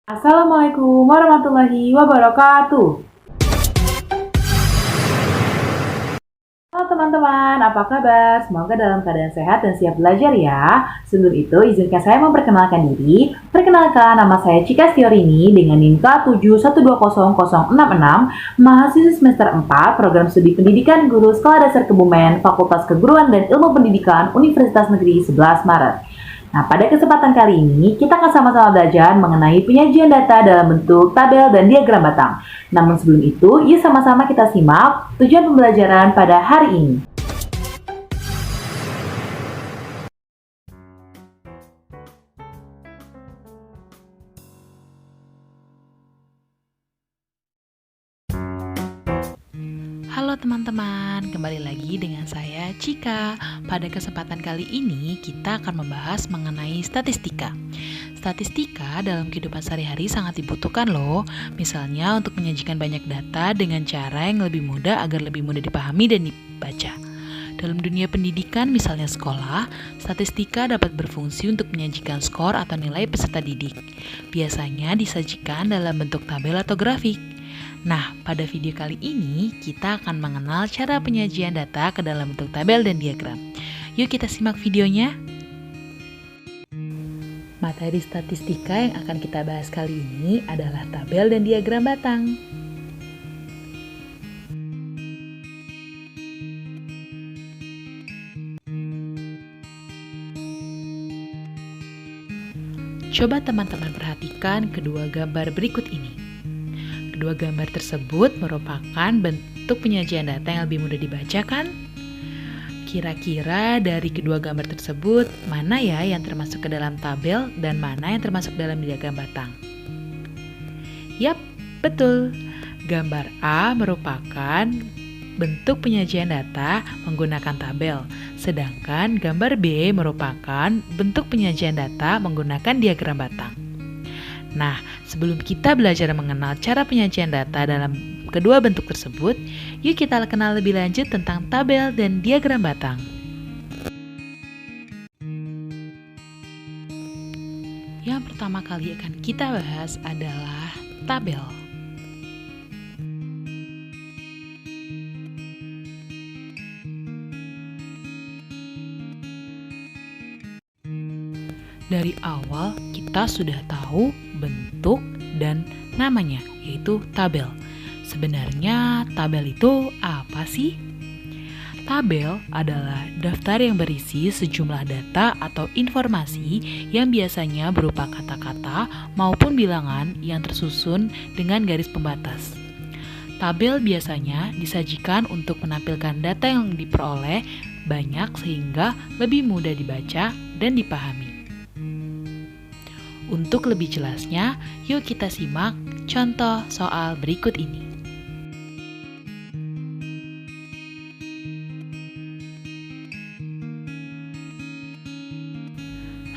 Assalamualaikum warahmatullahi wabarakatuh. Halo teman-teman, apa kabar? Semoga dalam keadaan sehat dan siap belajar ya. Sebelum itu, izinkan saya memperkenalkan diri. Perkenalkan, nama saya Cika Stiorini dengan NIM K7120066, mahasiswa semester 4, Program Studi Pendidikan Guru Sekolah Dasar Kebumen, Fakultas Keguruan dan Ilmu Pendidikan, Universitas Negeri 11 Maret. Nah, pada kesempatan kali ini, kita akan sama-sama belajar mengenai penyajian data dalam bentuk tabel dan diagram batang. Namun sebelum itu, yuk sama-sama kita simak tujuan pembelajaran pada hari ini. Halo teman-teman, kembali lagi dengan saya Cika. Pada kesempatan kali ini kita akan membahas mengenai statistika. Statistika dalam kehidupan sehari-hari sangat dibutuhkan loh. Misalnya untuk menyajikan banyak data dengan cara yang lebih mudah agar lebih mudah dipahami dan dibaca. Dalam dunia pendidikan, misalnya sekolah, statistika dapat berfungsi untuk menyajikan skor atau nilai peserta didik. Biasanya disajikan dalam bentuk tabel atau grafik. Nah, pada video kali ini kita akan mengenal cara penyajian data ke dalam bentuk tabel dan diagram. Yuk kita simak videonya. Materi statistika yang akan kita bahas kali ini adalah tabel dan diagram batang. Coba teman-teman perhatikan kedua gambar berikut ini. Kedua gambar tersebut merupakan bentuk penyajian data yang lebih mudah dibaca kan? Kira-kira dari kedua gambar tersebut, mana ya yang termasuk ke dalam tabel dan mana yang termasuk dalam diagram batang? Yap, betul. Gambar A merupakan bentuk penyajian data menggunakan tabel, sedangkan gambar B merupakan bentuk penyajian data menggunakan diagram batang. Nah, sebelum kita belajar mengenal cara penyajian data dalam kedua bentuk tersebut, yuk kita kenal lebih lanjut tentang tabel dan diagram batang. Yang pertama kali akan kita bahas adalah tabel. Dari awal kita sudah tahu bentuk dan namanya, yaitu tabel. Sebenarnya tabel itu apa sih? Tabel adalah daftar yang berisi sejumlah data atau informasi yang biasanya berupa kata-kata maupun bilangan yang tersusun dengan garis pembatas. Tabel biasanya disajikan untuk menampilkan data yang diperoleh banyak sehingga lebih mudah dibaca dan dipahami. Untuk lebih jelasnya, yuk kita simak contoh soal berikut ini.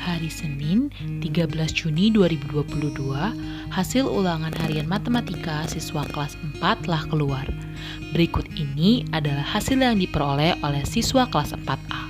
Hari Senin, 13 Juni 2022, hasil ulangan harian matematika siswa kelas 4 telah keluar. Berikut ini adalah hasil yang diperoleh oleh siswa kelas 4A.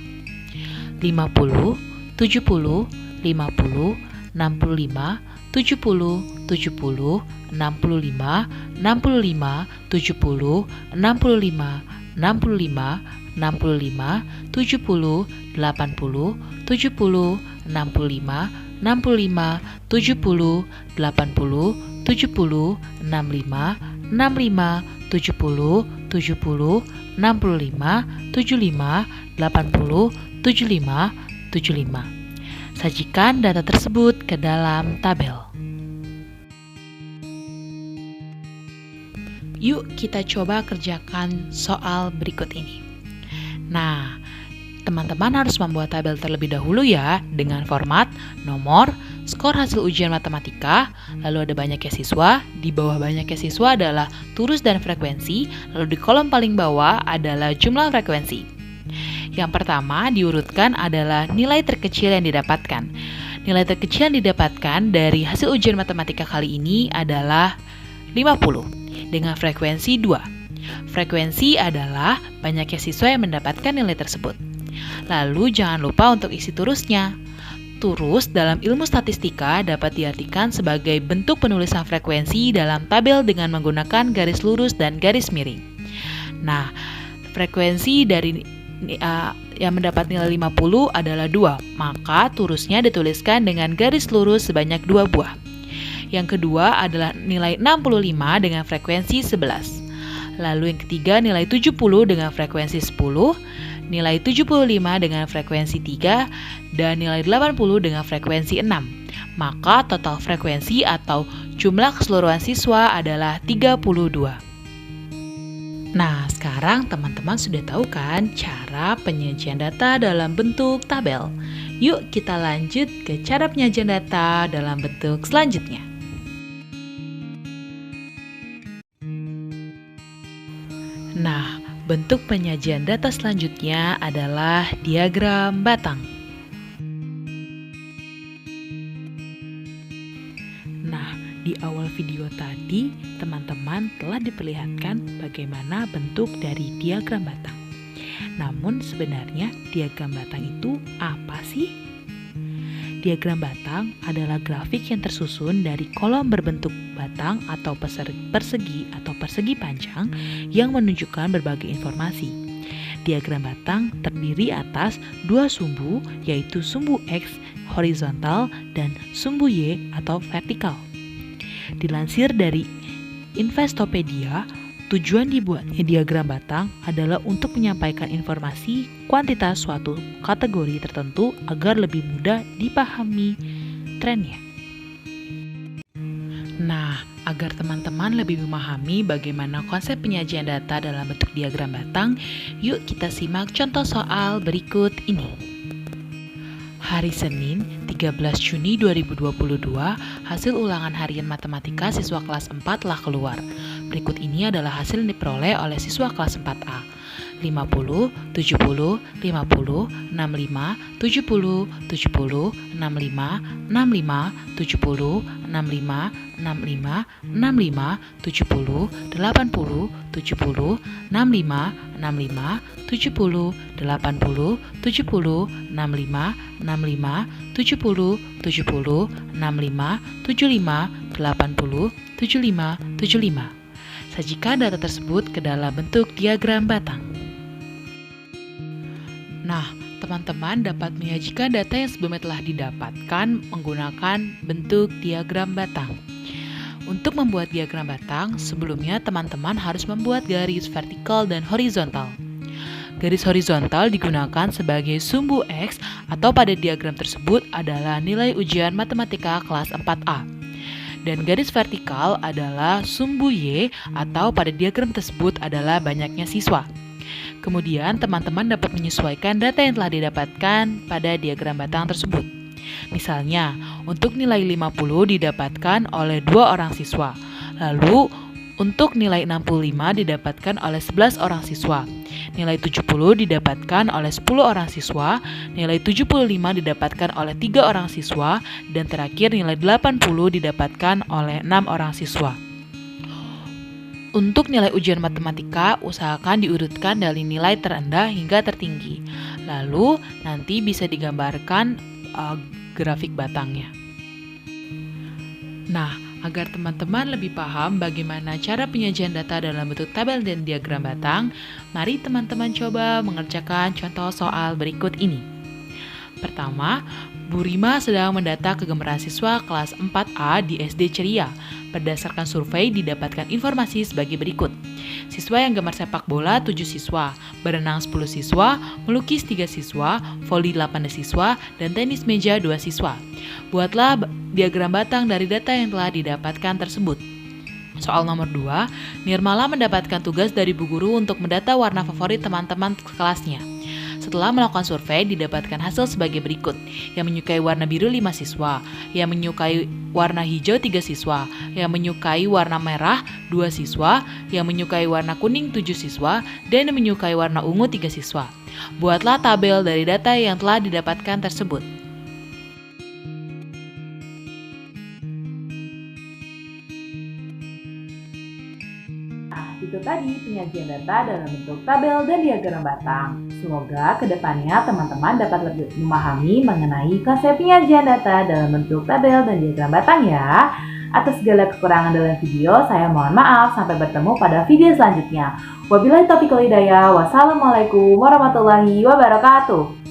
50, 70, 50, 65, 70, 70, 65, 65, 70, 65, 65, 65, 70, 80, 70, 65, 65, 70, 80, 70, 65, 65, 70, 70, 65, 75, 80, 75, 75. Sajikan data tersebut ke dalam tabel. Yuk kita coba kerjakan soal berikut ini. Nah, teman-teman harus membuat tabel terlebih dahulu ya, dengan format nomor, skor hasil ujian matematika, lalu ada banyaknya siswa, di bawah banyaknya siswa adalah turis dan frekuensi, lalu di kolom paling bawah adalah jumlah frekuensi. Yang pertama diurutkan adalah nilai terkecil yang didapatkan. Nilai terkecil yang didapatkan dari hasil ujian matematika kali ini adalah 50 dengan frekuensi 2. Frekuensi adalah banyaknya siswa yang mendapatkan nilai tersebut. Lalu jangan lupa untuk isi turusnya. Turus dalam ilmu statistika dapat diartikan sebagai bentuk penulisan frekuensi dalam tabel dengan menggunakan garis lurus dan garis miring. Nah, frekuensi dari yang mendapat nilai 50 adalah 2, maka turusnya dituliskan dengan garis lurus sebanyak 2 buah. Yang kedua adalah nilai 65 dengan frekuensi 11. Lalu yang ketiga nilai 70 dengan frekuensi 10, nilai 75 dengan frekuensi 3, dan nilai 80 dengan frekuensi 6. Maka total frekuensi atau jumlah keseluruhan siswa adalah 32. Nah, sekarang teman-teman sudah tahu kan cara penyajian data dalam bentuk tabel. Yuk kita lanjut ke cara penyajian data dalam bentuk selanjutnya. Nah, bentuk penyajian data selanjutnya adalah diagram batang. Nah, di awal video tadi, teman-teman telah diperlihatkan bagaimana bentuk dari diagram batang. Namun sebenarnya diagram batang itu apa sih? Diagram batang adalah grafik yang tersusun dari kolom berbentuk batang atau persegi atau persegi panjang yang menunjukkan berbagai informasi. Diagram batang terdiri atas 2 sumbu, yaitu sumbu X horizontal dan sumbu Y atau vertikal. Dilansir dari Investopedia, tujuan dibuatnya diagram batang adalah untuk menyampaikan informasi kuantitas suatu kategori tertentu agar lebih mudah dipahami trennya. Nah, agar teman-teman lebih memahami bagaimana konsep penyajian data dalam bentuk diagram batang, yuk kita simak contoh soal berikut ini. Hari Senin, 13 Juni 2022, hasil ulangan harian matematika siswa kelas 4 telah keluar. Berikut ini adalah hasil yang diperoleh oleh siswa kelas 4A. 50, 70, 50, 65, 70, 70, 65, 65, 70, 65, 65, 65, 70, 80, 70, 65, 65, 70, 80, 70, 65, 65, 70, 70, 65, 75, 80, 75, 75. Sajikan data tersebut ke dalam bentuk diagram batang. Nah, teman-teman dapat menyajikan data yang sebelumnya telah didapatkan menggunakan bentuk diagram batang. Untuk membuat diagram batang, sebelumnya teman-teman harus membuat garis vertikal dan horizontal. Garis horizontal digunakan sebagai sumbu X atau pada diagram tersebut adalah nilai ujian matematika kelas 4A. Dan garis vertikal adalah sumbu Y atau pada diagram tersebut adalah banyaknya siswa. Kemudian teman-teman dapat menyesuaikan data yang telah didapatkan pada diagram batang tersebut. Misalnya, untuk nilai 50 didapatkan oleh 2 orang siswa. Lalu, untuk nilai 65 didapatkan oleh 11 orang siswa. Nilai 70 didapatkan oleh 10 orang siswa, nilai 75 didapatkan oleh 3 orang siswa, dan terakhir nilai 80 didapatkan oleh 6 orang siswa. Untuk nilai ujian matematika, usahakan diurutkan dari nilai terendah hingga tertinggi. Lalu, nanti bisa digambarkan grafik batangnya. Nah, agar teman-teman lebih paham bagaimana cara penyajian data dalam bentuk tabel dan diagram batang, mari teman-teman coba mengerjakan contoh soal berikut ini. Pertama, Bu Rima sedang mendata kegemaran siswa kelas 4A di SD Ceria. Berdasarkan survei didapatkan informasi sebagai berikut. Siswa yang gemar sepak bola 7 siswa, berenang 10 siswa, melukis 3 siswa, voli 8 siswa, dan tenis meja 2 siswa. Buatlah diagram batang dari data yang telah didapatkan tersebut. Soal nomor 2, Nirmala mendapatkan tugas dari Bu Guru untuk mendata warna favorit teman-teman kelasnya. Setelah melakukan survei, didapatkan hasil sebagai berikut. Yang menyukai warna biru 5 siswa, yang menyukai warna hijau 3 siswa, yang menyukai warna merah 2 siswa, yang menyukai warna kuning 7 siswa, dan yang menyukai warna ungu 3 siswa. Buatlah tabel dari data yang telah didapatkan tersebut. Nah, di Itu tadi penyajian data dalam bentuk tabel dan diagram batang. Semoga kedepannya teman-teman dapat lebih memahami mengenai konsep penyajian data dalam bentuk tabel dan diagram batang ya. Atas segala kekurangan dalam video, saya mohon maaf. Sampai bertemu pada video selanjutnya. Wabillahi taufiq wal hidayah. Wassalamualaikum warahmatullahi wabarakatuh.